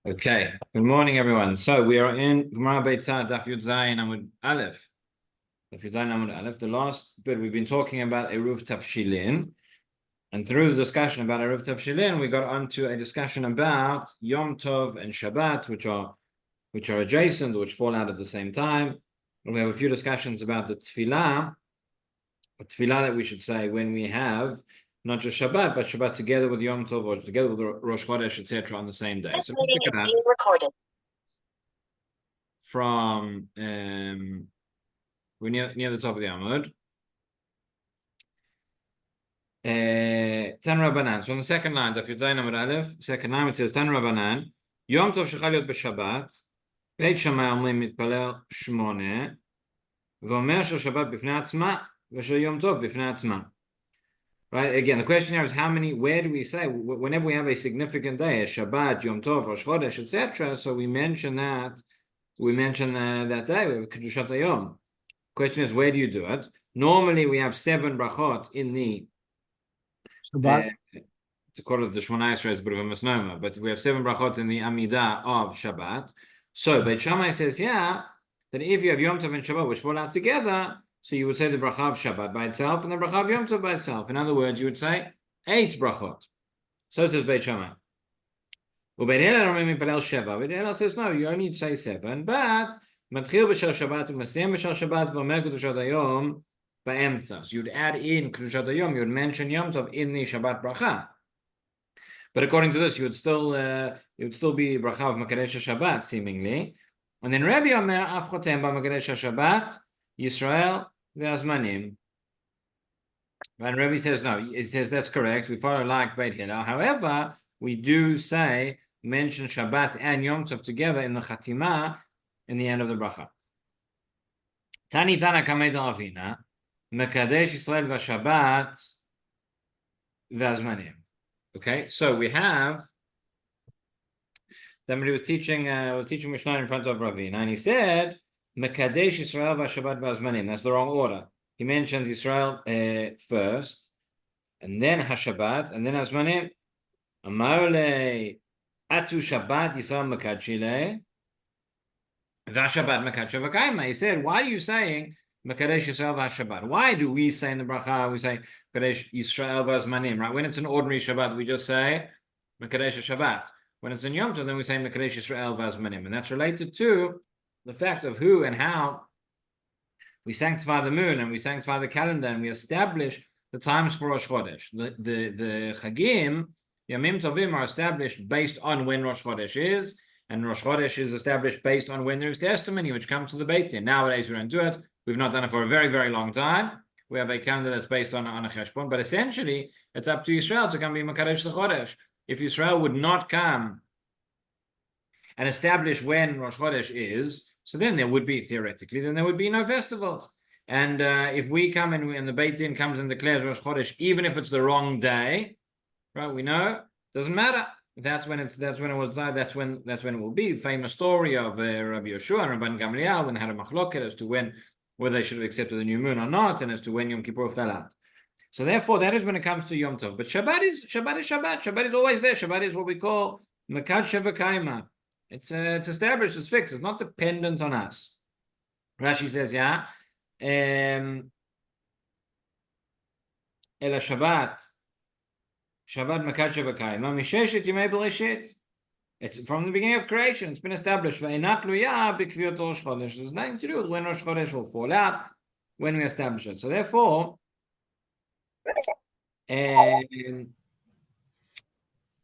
Okay, good morning, everyone. So we are in Gemara Beitzah Daf Yud Zayin Amud Aleph. Daf Yud Zayin Amud Aleph. The last bit we've been talking about Eruv Tavshilin, and through the discussion about Eruv Tavshilin, we got onto a discussion about Yom Tov and Shabbat, which are adjacent, which fall out at the same time. And we have a few discussions about the tefillah that we should say when we have not just Shabbat, but Shabbat together with Yom Tov or together with Rosh Chodesh, etc., on the same day. So let's pick it up from we're near the top of the Amud. Tan Rabbanan. So on the second line, Daf Yud Zayin Amud Aleph, second line, it says Tan Rabbanan. Yom Tov shechal להיות בשבת, בית שמאי אומרים מתפלל 8, ואומר של שבת בפני עצמה, ושל יום טוב בפני עצמה. Right, again, the question here is where do we say, whenever we have a significant day, a Shabbat, Yom Tov, Rosh Chodesh, etc., so we mention that day, we have Kedushat Hayom. Question is, where do you do it? Normally, we have 7 brachot in the Shabbat. To call it the Shmona Esrei is a bit of a misnomer, but we have 7 brachot in the Amidah of Shabbat. So, Beit Shammai says, that if you have Yom Tov and Shabbat, which fall out together, so you would say the bracha of Shabbat by itself and the bracha of Yom Tov by itself. In other words, you would say 8 brachot. So says Beit Shammai. Beit Hillel says, no, you only say 7, but מתחיל בשל שבת ומסיים בשל שבת ואומר קדושת היום באמצע. So you'd add in קדושת היום, you would mention Yom Tov in the Shabbat bracha. But according to this, you would still be bracha of Makadesh Shabbat, seemingly. And then Rabbi Omer, Af Chotem b'Makadesh Shabbat, Yisrael v'Azmanim. And Rabbi says, no, he says that's correct. We follow like Beit Hillel. However, we do say, mention Shabbat and Yom Tov together in the Chatimah in the end of the bracha. Tani Tana Kamet Avina, Mekadesh Yisrael v'Shabbat v'Azmanim. Okay, so we have somebody was teaching Mishnah in front of Ravina, and he said, Mekadesh Yisrael v'Shabbat v'Azmanim. That's the wrong order. He mentions Israel first, and then HaShabbat, and then Azmanim. Amar le Atu Shabbat Yisrael Mekadshi le v'Shabbat Mekadshi v'Kaima. He said, why are you saying Mekadesh Yisrael v'Shabbat? Why do we say in the bracha, we say Mekadesh Yisrael v'Azmanim, right? When it's an ordinary Shabbat, we just say Mekadesh Shabbat. When it's in Yom Tov, then we say Mekadesh Yisrael v'Azmanim. And that's related to the fact of who and how we sanctify the moon and we sanctify the calendar and we establish the times for Rosh Chodesh. The Chagim, Yamim Tovim, are established based on when Rosh Chodesh is, and Rosh Chodesh is established based on when there's testimony, which comes to the Beit Din. Nowadays we don't do it. We've not done it for a very, very long time. We have a calendar that's based on a cheshbon, but essentially it's up to Israel to come be Makadesh the Chodesh. If Israel would not come and establish when Rosh Chodesh is, so then there would be, theoretically, then there would be no festivals. And if we come and the Beit Din comes and declares Rosh Chodesh, even if it's the wrong day, right? We know doesn't matter. That's when it will be. Famous story of Rabbi Yeshua and Rabban Gamliel when they had a machloket as to whether they should have accepted the new moon or not, and as to when Yom Kippur fell out. So therefore, that is when it comes to Yom Tov. But Shabbat is Shabbat. Shabbat is always there. Shabbat is what we call Mekadesh v'Kaima. It's established, it's fixed, it's not dependent on us. Rashi says, Ela Shabbat Mekadesh v'Kaima, Misheshet Yimei Bereshit. It's from the beginning of creation, it's been established. Ve'ena tluya b'kviyot Rosh Chodesh. There's nothing to do with when Rosh Chodesh will fall out, when we establish it. So therefore,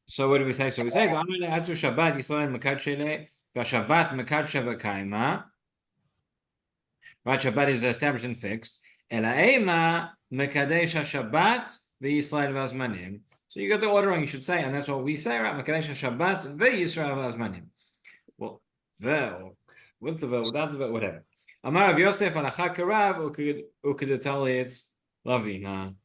so what do we say? So we say, Shabbat Yisrael Mekadesh le v'Shabbat Mekadesh v'Kaima. Right, Shabbat is established and fixed. Ela ema Mekadesh HaShabbat v'Yisrael v'Azmanim. So you got the order wrong. You should say, and that's what we say, right? Mekadesh HaShabbat v'Yisrael v'Azmanim. Well, with the without the whatever. Amar Rav Yosef alacha karav ukidetalit lavina,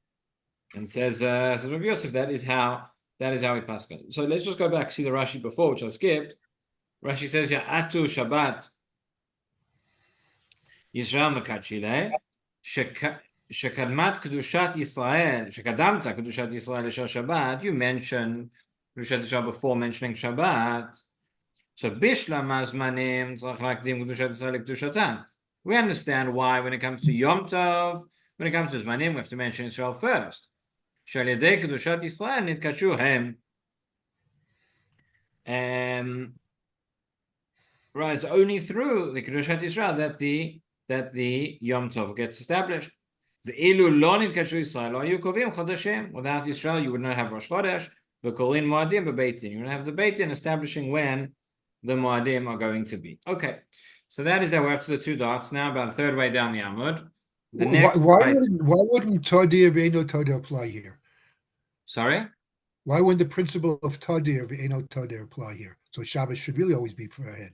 and says Rav Yosef, that is how it passes. So let's just go back, see the Rashi before, which I skipped. Rashi says, Atu Shabbat Yisrael Mekadshi le Shekadmat Kedushat Yisrael, Shekadamta Kedushat Yisrael Shel Shabbat. You mentioned Kedushat Yisrael before mentioning Shabbat. So Bishlam Azmanim tzarich lakdim kedushat Yisrael kedushatan. We understand why when it comes to Yom Tov, when it comes to Zmanim, we have to mention Israel first. Shal yedei kedushat Yisrael nitkashu hem. Right, it's only through the kedushat Yisrael that the Yom Tov gets established. The ilu lo nitkashu Yisrael lo hayu kovim chodashim. Without Yisrael, you would not have Rosh Chodesh. V'kolin moadim b'beitin. You would have the beitin establishing when the moadim are going to be. Okay, so that is that. We're up to the two dots now, about a third way down the Amud. Why wouldn't Tadir Ve'eno Tadir apply here? Sorry? Why wouldn't the principle of Tadir Ve'eno Tadir apply here? So Shabbos should really always be for ahead.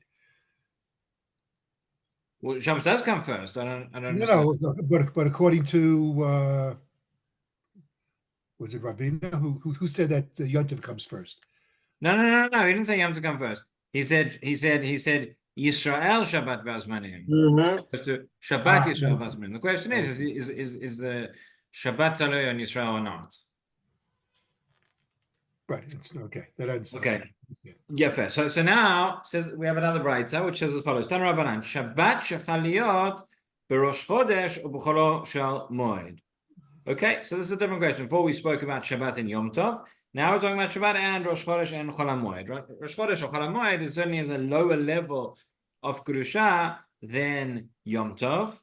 Well, Shabbos does come first. I don't understand. No, but according to was it Ravina who said that Yom Tov comes first? No. He didn't say Yom Tov come first. He said Yisrael Shabbat Vazmanim. Shabbat Yisrael Vazmanim. The question is the Shabbat Talui on Yisrael or not? Right. It's okay. That ends. Okay. Yeah, fair. So now says we have another brayta which says as follows: Tan Rabbanan Shabbat shechaliyot berosh chodesh u'b'cholo shel moed. Okay, so this is a different question. Before we spoke about Shabbat and Yom Tov. Now we're talking about Shabbat and Rosh Chodesh and Chol HaMoed. Right? Rosh Chodesh or Chol HaMoed is certainly as a lower level of Kedusha than Yom Tov.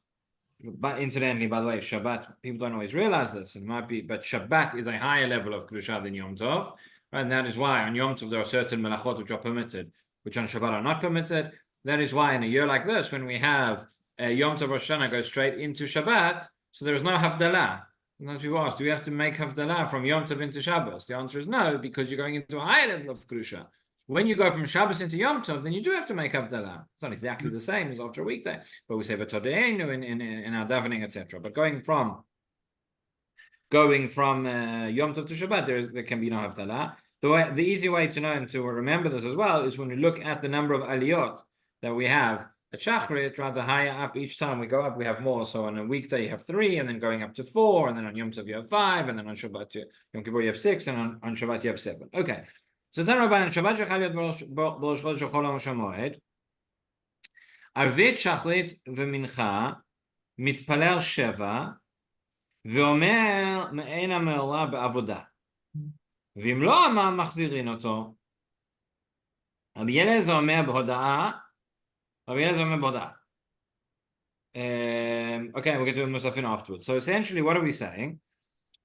But incidentally, by the way, Shabbat, people don't always realize this. It might be, but Shabbat is a higher level of Kedusha than Yom Tov. Right? And that is why on Yom Tov there are certain melachot which are permitted, which on Shabbat are not permitted. That is why in a year like this, when we have Yom Tov Rosh Hashanah go straight into Shabbat, so there is no Havdalah. Sometimes people ask, do we have to make Havdalah from Yom Tov into Shabbos? The answer is no, because you're going into a higher level of Kedusha. When you go from Shabbos into Yom Tov, then you do have to make Havdalah. It's not exactly the same as after a weekday, but we say V'todeinu in our davening, etc. But going from Yom Tov to Shabbat, there can be no Havdalah. The easy way to know and to remember this as well is when we look at the number of aliyot that we have at Shachrit, rather higher up each time we go up, we have more. So on a weekday you have 3, and then going up to 4, and then on Yom Tov you have 5, and then on Shabbat Yom Kippur you have 6, and on Shabbat you have 7. Okay. So Tan Rabbanan Shabbat shechal yot b'rosh chodesh chol hamoed arvit shachrit v'mincha mitpalel sheva v'omer me'ein ha'me'ora ba'avoda v'im lo amar machzirin oto. Rabbi Eliezer omer b'hoda'a. Okay, we'll get to Musafin afterwards. So essentially, what are we saying?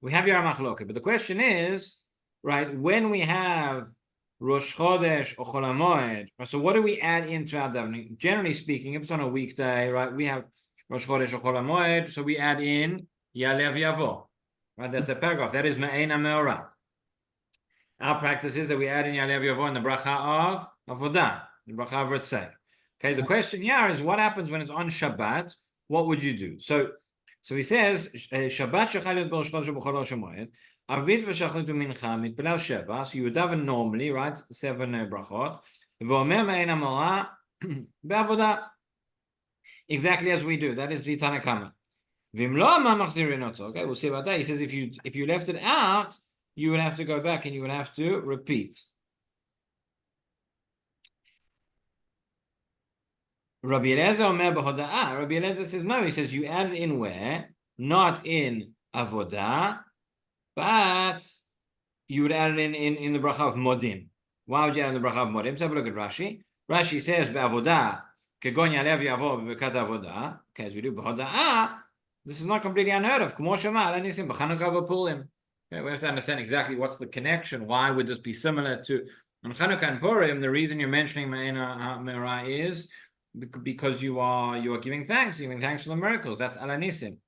We have Yar Machloket, but the question is, right, when we have Rosh Chodesh or Chol HaMoed, so what do we add into our davening? Generally speaking, if it's on a weekday, right, we have Rosh Chodesh or Chol HaMoed, so we add in Yalev Yavo, right? That's the paragraph. That is Me'ein HaMe'ora. Our practice is that we add in Yalev Yavo in the bracha of Avodah, the bracha of Ritzei. Okay, the question here is what happens when it's on Shabbat? What would you do? So he says, Shabbat shechal yot b'rosh chodesh u'b'chol hamoed, arvit v'shachrit u'mincha mitpalel sheva. So you would daven normally, right? 7 brachot. V'omer me'ein ha'me'ora be'avodah. Exactly as we do. That is the Tanna Kama. V'im lo amar machzirin oto. Okay, we'll see about that. He says if you left it out, you would have to go back and you would have to repeat. Rabbi Eliezer omer b'hoda'ah. Rabbi Eliezer says no. He says you add it in where? Not in avodah, but you would add it in the bracha of modim. Why would you add in the bracha of modim? Let's have a look at Rashi. Rashi says be'avodah kegon yalev yavo b'bekat avodah. Okay, as we do b'hoda'ah. This is not completely unheard of. K'mo shema ala nisim b'chanukah v'purim. Okay, we have to understand exactly what's the connection. Why would this be similar to on Chanukah and Purim? The reason you're mentioning Me'ein ha'me'ora is because you are giving thanks for the miracles. That's ala nisim.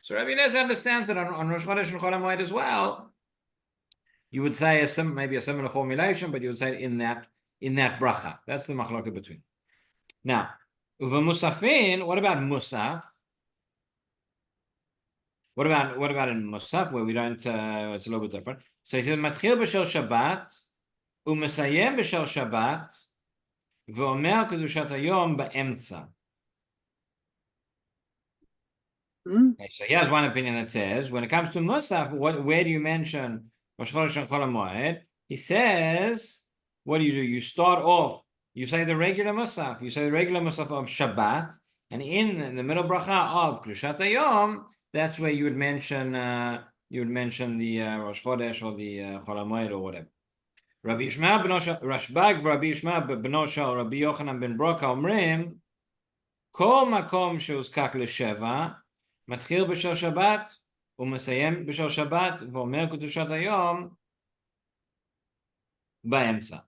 So Rabbi Eliezer understands that on Rosh Chodesh and Chol HaMoed as well. You would say maybe a similar formulation, but you would say it in that bracha. That's the machloka between. Now, uva musafin. What about musaf? What about in musaf where we don't? It's a little bit different. So he says matchil b'shel Shabbat u'mesayem b'shel Shabbat v'omer kedushat hayom ba'emtza. Okay, so here's one opinion that says when it comes to musaf, where do you mention Rosh Chodesh and Chol HaMoed? He says, what do? You start off you say the regular musaf. You say the regular musaf of Shabbat, and in the middle bracha of Kedushat Hayom, that's where you would mention the Rosh Chodesh or the Chol HaMoed or whatever. Rabbi Yishmael ben Rashbag, Rabbi Yishmael ben Rabbi Yochanan ben Broka omrim, Kol makom sheuzkak l'sheva, matchil b'shel Shabbat, u'mesayem b'shel Shabbat, v'omer Kedushat Hayom ba'emtza.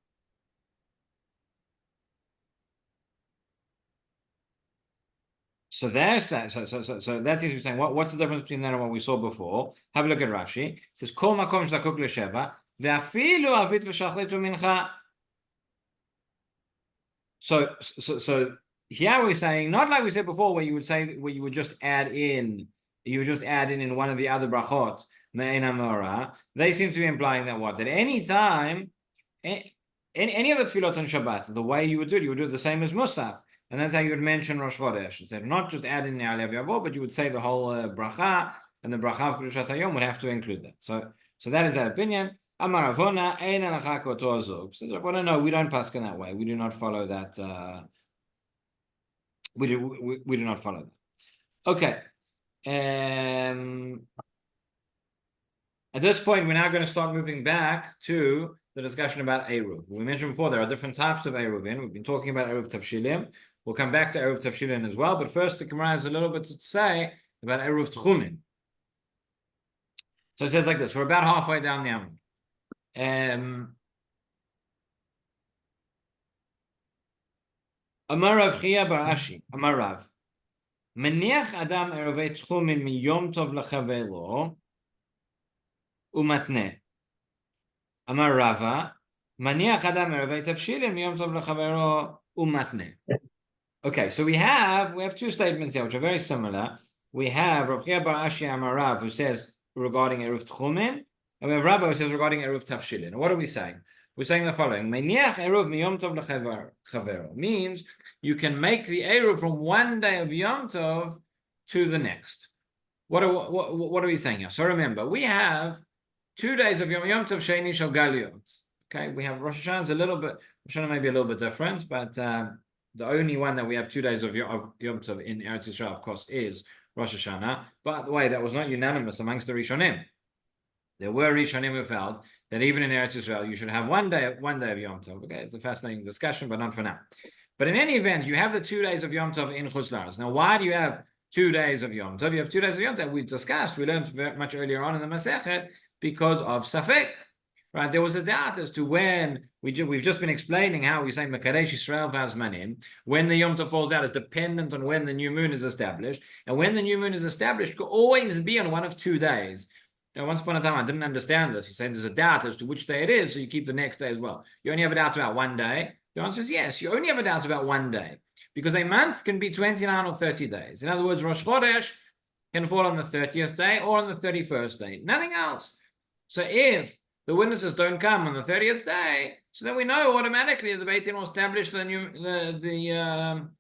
So that's interesting. What's the difference between that and what we saw before? Have a look at Rashi. It says Kol makom shezakuk l'sheva ve'afilu avit v'shachlit u'mincha. So here we're saying, not like we said before, where you would just add in one of the other brachot me'ein amora. They seem to be implying that any time, any of the tefillot on Shabbat, the way you would do it the same as Musaf. And that's how you would mention Rosh Chodesh. Instead, not just add in the Alev Yavo, but you would say the whole bracha, and the bracha of Kedushat Hayom would have to include that. So that is that opinion. Amar Avona, ein alachak oto azug. So Avona, no, we don't paskin that way. We do not follow that. We do not follow that. Okay. At this point, we're now going to start moving back to the discussion about Eruv. We mentioned before there are different types of Eruvin. We've been talking about Eruv Tavshilim. We'll come back to Eruv Tavshilin as well, but first the Gemara has a little bit to say about Eruv Tchumin. So it says like this, we're about halfway down the Amud. Amar Rav Chia bar Ashi, Amar Rav, Meniach Adam Eruvei Tchumin miyom tov lechavelo umatne. Amar Rava, Maniach Adam Eruvei Tavshilin miyom tov lechavelo umatne. Okay, so we have two statements here which are very similar. We have Rav Chia bar Ashi Amar Rav who says regarding Eruv Tchumin, and we have Rabbi who says regarding Eruv Tavshilin. What are we saying? We're saying the following: Meniach Eruv miyom tov lechavero means you can make the Eruv from one day of Yom Tov to the next. What are we saying here? So remember, we have 2 days of Yom Tov Sheni Shel Galiot. Okay, we have Rosh Hashanah is a little bit, Rosh Hashanah may be a little bit different, but the only one that we have 2 days of Yom Tov in Eretz Yisrael, of course, is Rosh Hashanah. By the way, that was not unanimous amongst the Rishonim. There were Rishonim who felt that even in Eretz Yisrael, you should have one day of Yom Tov. Okay, it's a fascinating discussion, but not for now. But in any event, you have the 2 days of Yom Tov in Chutz La'aretz. Now, why do you have 2 days of Yom Tov? You have 2 days of Yom Tov. We've discussed. We learned very much earlier on in the Masechet because of Safek. Right, there was a doubt as to when we've just been explaining how we say Mekadesh Yisrael Vazmanim. When the Yom Tov falls out is dependent on when the new moon is established, and when the new moon is established could always be on one of 2 days. Now, once upon a time, I didn't understand this. You say there's a doubt as to which day it is, so you keep the next day as well. You only have a doubt about one day. The answer is yes. You only have a doubt about one day because a month can be 29 or 30 days. In other words, Rosh Chodesh can fall on the 30th day or on the 31st day. Nothing else. So if the witnesses don't come on the 30th day, so then we know automatically the Beit Din will establish the new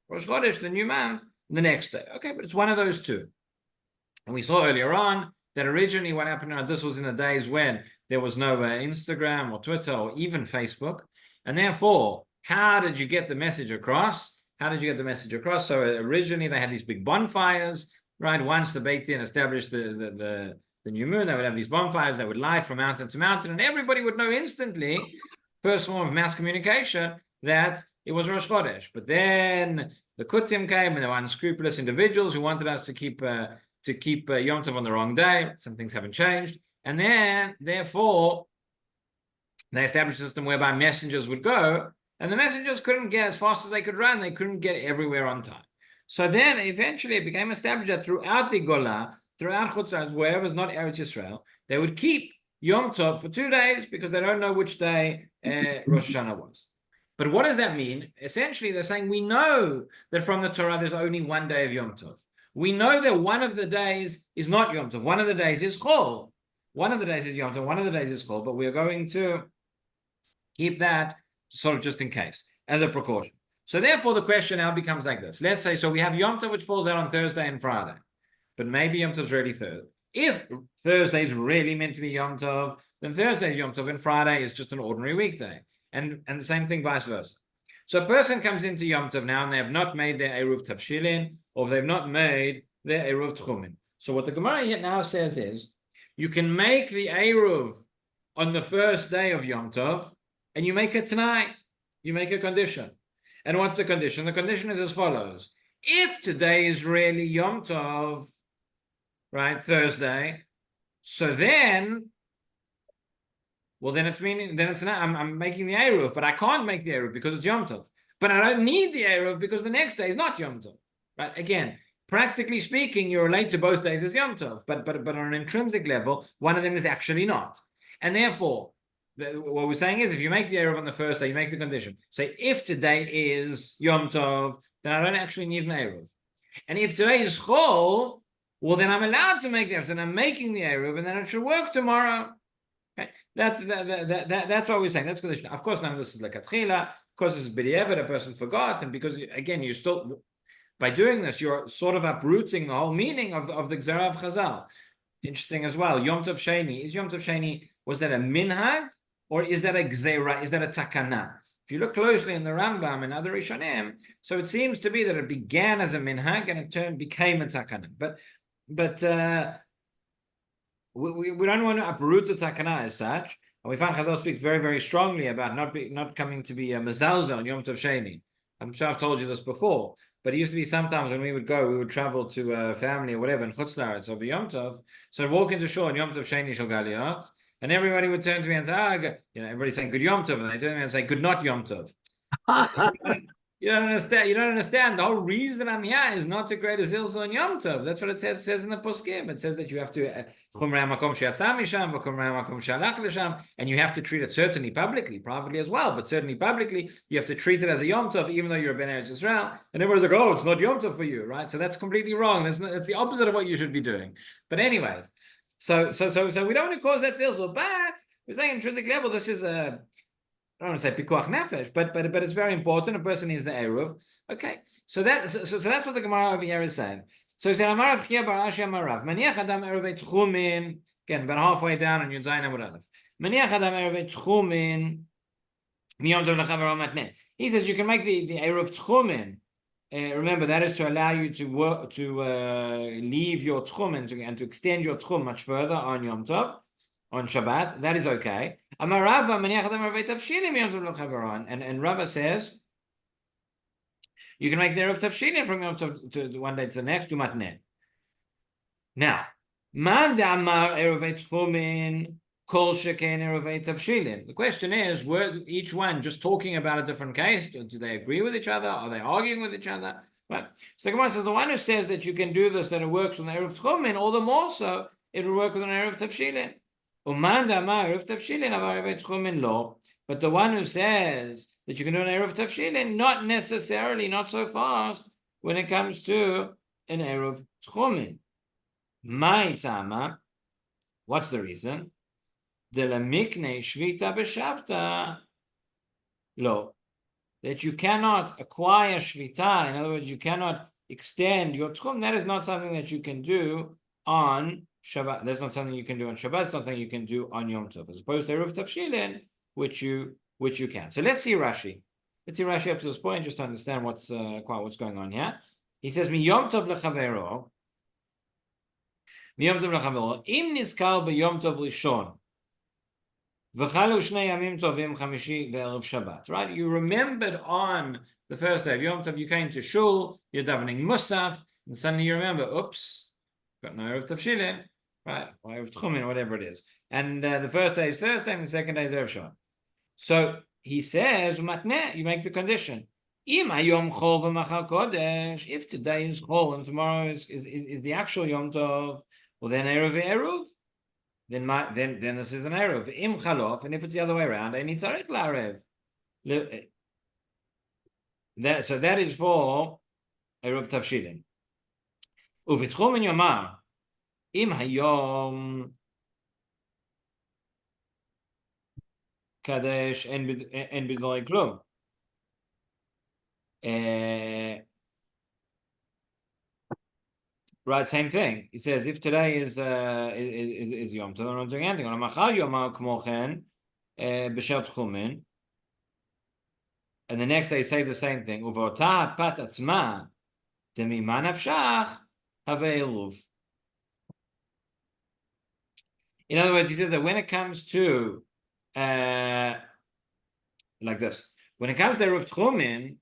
Rosh Chodesh, the new month, the next day. Okay, but it's one of those two. And we saw earlier on that originally what happened, this was in the days when there was no Instagram or Twitter or even Facebook. And therefore, how did you get the message across? So originally they had these big bonfires, right? Once the Beit Din established the new moon, they would have these bonfires, they would light from mountain to mountain, and everybody would know instantly, first form of mass communication, that it was Rosh Chodesh. But then the Kutim came, and there were unscrupulous individuals who wanted us to keep Yom Tov on the wrong day. Some things haven't changed. And then, therefore, they established a system whereby messengers would go, and the messengers couldn't get as fast as they could run. They couldn't get everywhere on time. So then, eventually, it became established that throughout the Golah, throughout Chutz La'aretz, wherever is not Eretz Yisrael, they would keep Yom Tov for 2 days because they don't know which day Rosh Hashanah was. But what does that mean? Essentially, they're saying we know that from the Torah there's only 1 day of Yom Tov. We know that one of the days is not Yom Tov. One of the days is Chol. One of the days is Yom Tov. One of the days is Chol. But we're going to keep that sort of just in case, as a precaution. So therefore, the question now becomes like this. Let's say, so we have Yom Tov, which falls out on Thursday and Friday. But maybe Yom Tov's really Thursday. If Thursday is really meant to be Yom Tov, then Thursday is Yom Tov and Friday is just an ordinary weekday. And the same thing vice versa. So a person comes into Yom Tov now and they have not made their Eruv Tavshilin, or they've not made their Eruv Tchumin. So what the Gemara here now says is, you can make the Eruv on the first day of Yom Tov, and you make it tonight. You make a condition. And what's the condition? The condition is as follows. If today is really Yom Tov, right, Thursday, so then, well, then it's meaning, then it's not, I'm making the Eruv, but I can't make the Eruv because it's Yom Tov. But I don't need the Eruv because the next day is not Yom Tov, right? Again, practically speaking, you relate to both days as Yom Tov, but on an intrinsic level, one of them is actually not. And therefore, what we're saying is, if you make the Eruv on the first day, you make the condition. Say, if today is Yom Tov, then I don't actually need an Eruv. And if today is Chol, well, then I'm allowed to make the Eruv, and I'm making the Eruv, and then it should work tomorrow. Okay? That's what we're saying. That's condition. Of course, none of this is like Katchila. Of course, this is B'diavad, a person forgot, and because, again, you still, by doing this, you're sort of uprooting the whole meaning of the Gzera of Chazal. Interesting as well. Yom Tov Sheni. Is Yom Tov Sheni, was that a minhag? Or is that a gzera? Is that a takana? If you look closely in the Rambam and other Rishonim, so it seems to be that it began as a minhag and it became a takana. But we don't want to uproot the takana as such. And we find Chazal speaks very, very strongly about not coming to be a mezalza on Yom Tov Sheni. I'm sure I've told you this before, but it used to be sometimes when we would travel to a family or whatever in Chutz La'aretz over Yom Tov. So I'd walk into shul on Yom Tov Sheni Shel Galiot, and everybody would turn to me and say, everybody's saying good Yom Tov, and they turn to me and say, good not Yom Tov. You don't understand. You don't understand. The whole reason I'm here is not to create a zilzal on Yom Tov. That's what it says in the poskim. It says that you have to and you have to treat it certainly publicly, privately as well, but certainly publicly, you have to treat it as a Yom Tov, even though you're a Ben Eretz Yisrael. And everyone's like, oh, it's not Yom Tov for you, right? So that's completely wrong. It's the opposite of what you should be doing. But anyways, so we don't want to cause that zilzal, but we're saying intrinsic level, this is a, I don't want to say pikuach nefesh, but it's very important. A person needs the eruv. Okay, so that's what the Gemara over here is saying. So he said, Amarav here barashi Amarav. Maniach adam eruvei tchumin. Again, about halfway down on Yud Zayin Amud Aleph. Maniach adam eruvei tchumin. Miyom tov lechavero matneh. He says you can make the eruv tchumin. Remember, that is to allow you to leave your tchum and to extend your tchum much further on Yom Tov. On Shabbat, that is okay. And Rava says you can make the Eruv Tavshilin from Yom Tov to one day to the next to Matneh. Now, the question is, were each one just talking about a different case? Do they agree with each other? Are they arguing with each other? Right. So the Gemara says the one who says that you can do this, that it works with an Eruv Tchumin, all the more so it will work with an Eruv Tavshilin. But the one who says that you can do an Eruv Tavshilin, not necessarily, not so fast, when it comes to an Eruv Tchumin. My tama, what's the reason? That you cannot acquire shvita, in other words, you cannot extend your tchum. That is not something that you can do on Shabbat. That's not something you can do on Shabbat. It's not something you can do on Yom Tov, as opposed to Eruv Tavshilin, which you can. So let's see Rashi. Let's see Rashi up to this point, just to understand what's going on here. He says, "Mi Yom Tov lechavero, mi Yom Tov lechavero, im niskal b'Yom Tov Rishon, v'chalu shnei yamim tovim chamishi ve'erev Shabbat." Right? You remembered on the first day of Yom Tov, you came to shul, you're davening Musaf, and suddenly you remember, oops, got no Eruv Tavshilin. Right, or Eruv Tchumin, or whatever it is. And the first day is Thursday, and the second day is Erev Shabbat. So he says, Matneh, you make the condition. Im hayom chol v'machal kodesh. If today is chol and tomorrow is the actual Yom Tov, well then Eruv. Then this is an Eruv. Im chalof, and if it's the other way around, I need tzarich la'arev. So that is for Eruv Tavshilin. Uvitchumin yomar. Im hayom kadesh en bidvari klum. Right, same thing. He says if today is Yom Tov, I'm not doing anything. On machal yomar kmochen b'shel tchumin. and the next day say the same thing. Uvota pat atzma demima nafshach have eluv. In other words, he says that when it comes to like this, when it comes to Eruv Tchumen,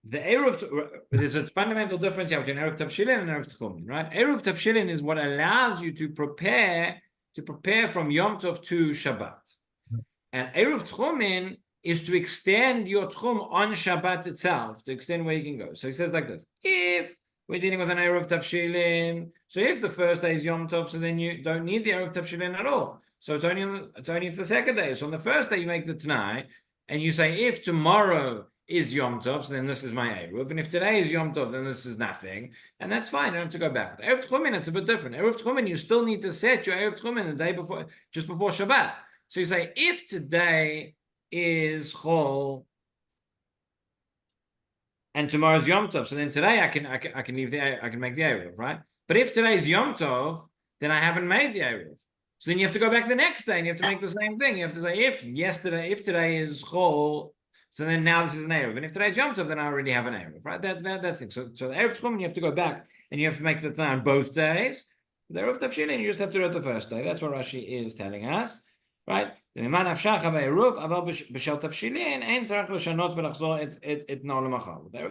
the Eruv, there's a fundamental difference here between Eruv Tavshilin and Eruv Tchumen, right? Eruv Tavshilin is what allows you to prepare from Yom Tov to Shabbat. And Eruv Tchumen is to extend your Tchum on Shabbat itself, to extend where you can go. So he says like this, if we're dealing with an Eruv Tavshilin, so if the first day is Yom Tov, so then you don't need the Eruv Tavshilin at all. So it's only for the second day. So on the first day you make the Tanai, and you say, if tomorrow is Yom Tov, so then this is my Eruv, and if today is Yom Tov, then this is nothing, and that's fine, you don't have to go back. With Eruv Tchumen, it's a bit different. Eruv Tchumen, you still need to set your Eruv Tchumen the day before, just before Shabbat. So you say, if today is Chol, and tomorrow's Yom Tov, so then today I can make the Eruv, right? But if today is Yom Tov, then I haven't made the Eruv. So then you have to go back the next day and you have to make the same thing. You have to say, if today is Chol, so then now this is an Eruv. And if today's Yom Tov, then I already have an Eruv, right? That's it. So the Eruv Tchumen, you have to go back and you have to make the Tanai on both days. The Eruv Tavshilin, you just have to do it the first day. That's what Rashi is telling us, right? The Eruv,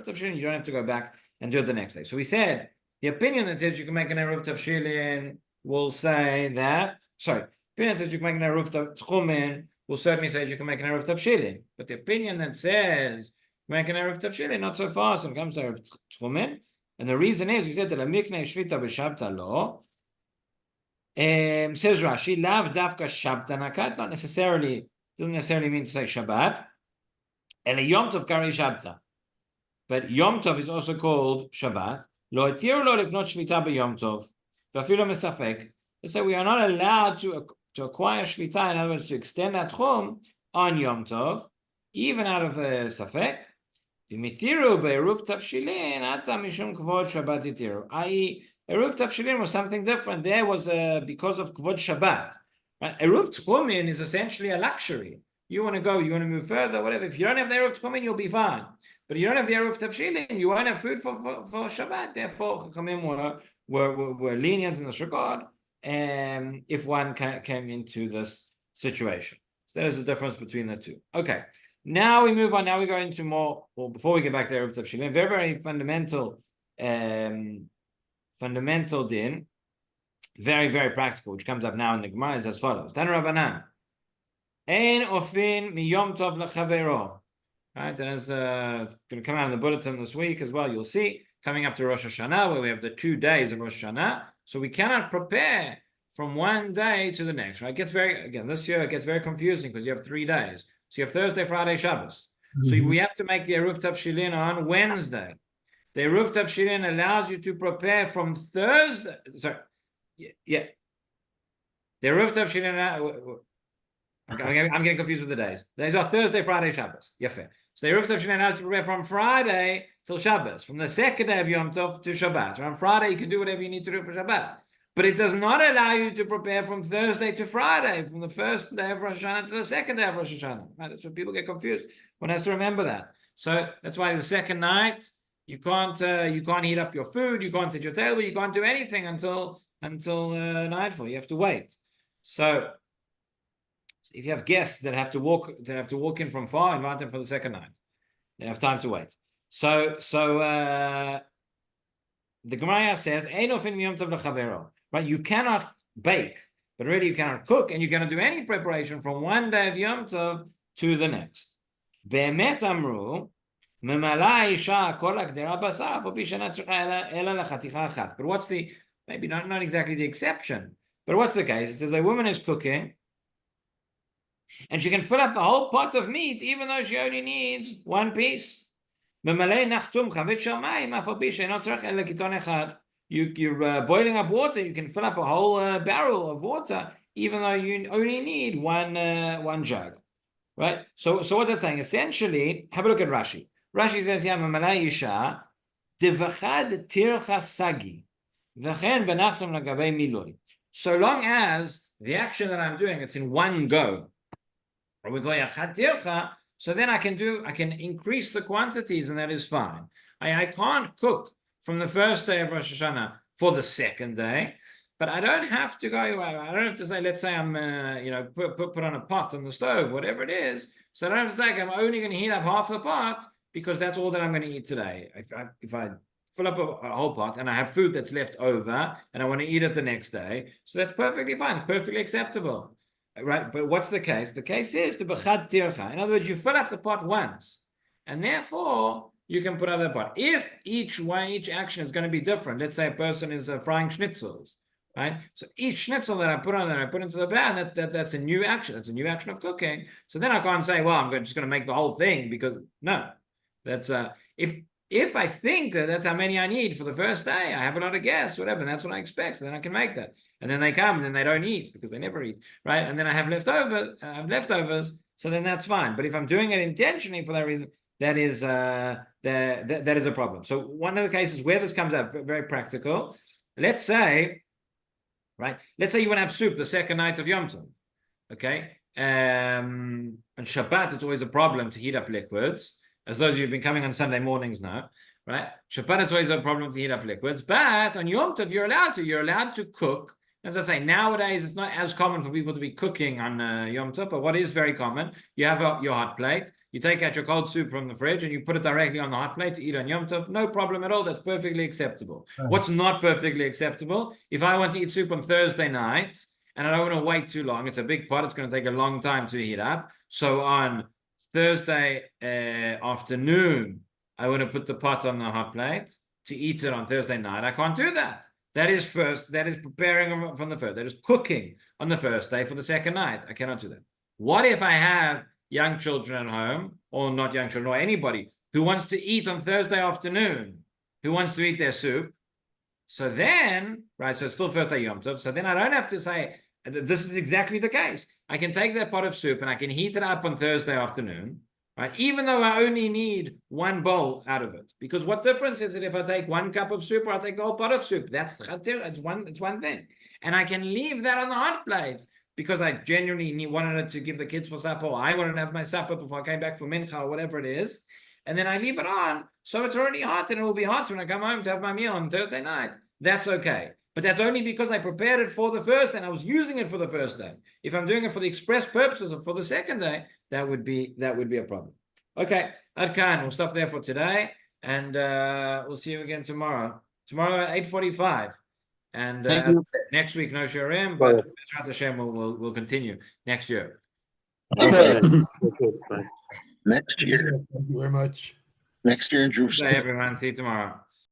Tavshilin, you don't have to go back and do it the next day. So we said, the opinion that says you can make an Eruv Tavshilin will say that, the opinion that says you can make an Eruv Tchumen will certainly say you can make an Eruv Tavshilin. But the opinion that says make an Eruv Tavshilin, not so fast when it comes to Eruv Tchumen. And the reason is, you said that Mikne Shvita b'Shabta lo, says Rashi, Lav Davka Shabta Nakat, doesn't necessarily mean to say Shabbat, Ele Yom Tov Kari Shabta. But Yom Tov is also called Shabbat. Lo etiru lo liknot Shvita b'Yom Tov. V'afilo mesafek. They say we are not allowed to acquire Shvita, in other words, to extend that Chum on Yom Tov, even out of Safek. V'mitiru be'eruv Tavshilin, ata mishum kvod Shabbat itiru. I.e., Eruv Tavshilin was something different. There was because of Kvod Shabbat. Right? Eruv Tchumen is essentially a luxury. You want to go, you want to move further, whatever. If you don't have the Eruv Tchumen, you'll be fine. But you don't have the Eruv Tavshilin, you won't have food for Shabbat. Therefore, Chachamim were lenient in this regard, if one came into this situation. So that is the difference between the two. Okay, now we move on. Now we go into more, well, before we get back to Eruv Tavshilin, very, very fundamental din, very, very practical, which comes up now in the Gemara, is as follows. Tanu Rabbanan, Ein ofin miyom tov lechavero. Right, and it's going to come out in the bulletin this week as well. You'll see, coming up to Rosh Hashanah, where we have the 2 days of Rosh Hashanah, so we cannot prepare from one day to the next, right? It gets this year it gets very confusing because you have 3 days. So you have Thursday, Friday, Shabbos. So we have to make the Eruv Tavshilin on Wednesday. The Eruv Tavshilin allows you to prepare from Thursday. Sorry, yeah. The Eruv Tavshilin. I'm getting confused with the days. The days are Thursday, Friday, Shabbos. Yafeh. So the Eruv Tavshilin allows you to prepare from Friday till Shabbos, from the second day of Yom Tov to Shabbat. So on Friday you can do whatever you need to do for Shabbat. But it does not allow you to prepare from Thursday to Friday, from the first day of Rosh Hashanah to the second day of Rosh Hashanah. Right? That's when people get confused. One has to remember that. So that's why the second night, you can't heat up your food, you can't set your table, you can't do anything until nightfall. You have to wait. So if you have guests that have to walk in from far, invite them for the second night. They have time to wait. So the Gemara says, right? You cannot bake, but really you cannot cook, and you cannot do any preparation from one day of Yom Tov to the next. Be'emet amru, but what's the, maybe not exactly the exception, but what's the case? It says a woman is cooking and she can fill up the whole pot of meat even though she only needs one piece. You're boiling up water, you can fill up a whole barrel of water even though you only need one jug. Right? So what that's saying, essentially, have a look at Rashi. Rashi says, "Yamamala Isha, devachad tircha sagi, v'chen benachtem lagabei miloi." So long as the action that I'm doing, it's in one go, or we go yachad tircha. So then I can increase the quantities, and that is fine. I can't cook from the first day of Rosh Hashanah for the second day, but I don't have to go. I don't have to say, let's say I'm, put on a pot on the stove, whatever it is. So I don't have to say I'm only going to heat up half the pot because that's all that I'm going to eat today. If I fill up a whole pot and I have food that's left over and I want to eat it the next day, so that's perfectly fine, perfectly acceptable, right? But what's the case? The case is the b'chad tircha. In other words, you fill up the pot once, and therefore you can put out the pot. If each action is going to be different, let's say a person is frying schnitzels, right? So each schnitzel that I put on there, I put into the pan, that's a new action. That's a new action of cooking. So then I can't say, well, I'm just going to make the whole thing, because no, that's if I think that that's how many I need for the first day, I have a lot of guests, whatever, and that's what I expect, so then I can make that. And then they come, and then they don't eat because they never eat, right? And then I have leftovers, so then that's fine. But if I'm doing it intentionally for that reason, that is that is a problem. So one of the cases where this comes up, very practical. Let's say you want to have soup the second night of Yom Tov, okay? On Shabbat, it's always a problem to heat up liquids. As those of you who've been coming on Sunday mornings know, right? Shabbat, it's always a problem to heat up liquids, but on Yom Tov, you're allowed to cook. As I say, nowadays, it's not as common for people to be cooking on Yom Tov, but what is very common, you have your hot plate, you take out your cold soup from the fridge and you put it directly on the hot plate to eat on Yom Tov. No problem at all. That's perfectly acceptable. What's not perfectly acceptable? If I want to eat soup on Thursday night and I don't want to wait too long, it's a big pot, it's going to take a long time to heat up. So on Thursday afternoon, I want to put the pot on the hot plate to eat it on Thursday night. I can't do that. That is preparing from the first. That is cooking on the first day for the second night. I cannot do that. What if I have young children at home, or not young children, or anybody who wants to eat on Thursday afternoon, who wants to eat their soup? So then, right, so it's still first day Yom Tov. So then I don't have to say, this is exactly the case. I can take that pot of soup and I can heat it up on Thursday afternoon, right? Even though I only need one bowl out of it. Because what difference is it if I take 1 cup of soup or I take the whole pot of soup? It's one thing. And I can leave that on the hot plate because I genuinely wanted it to give the kids for supper, or I wanted to have my supper before I came back for mincha, or whatever it is. And then I leave it on, so it's already hot, and it will be hot when I come home to have my meal on Thursday night. That's okay. But that's only because I prepared it for the first and I was using it for the first day. If I'm doing it for the express purposes of for the second day, that would be a problem. Okay, Adkan, we'll stop there for today, and we'll see you again tomorrow. Tomorrow at 8:45. And as I said, next week no Shiurim, but B'ezrat Hashem will continue next year. Okay. Next year. Thank you very much. Next year in Jerusalem. Bye, everyone. See you tomorrow.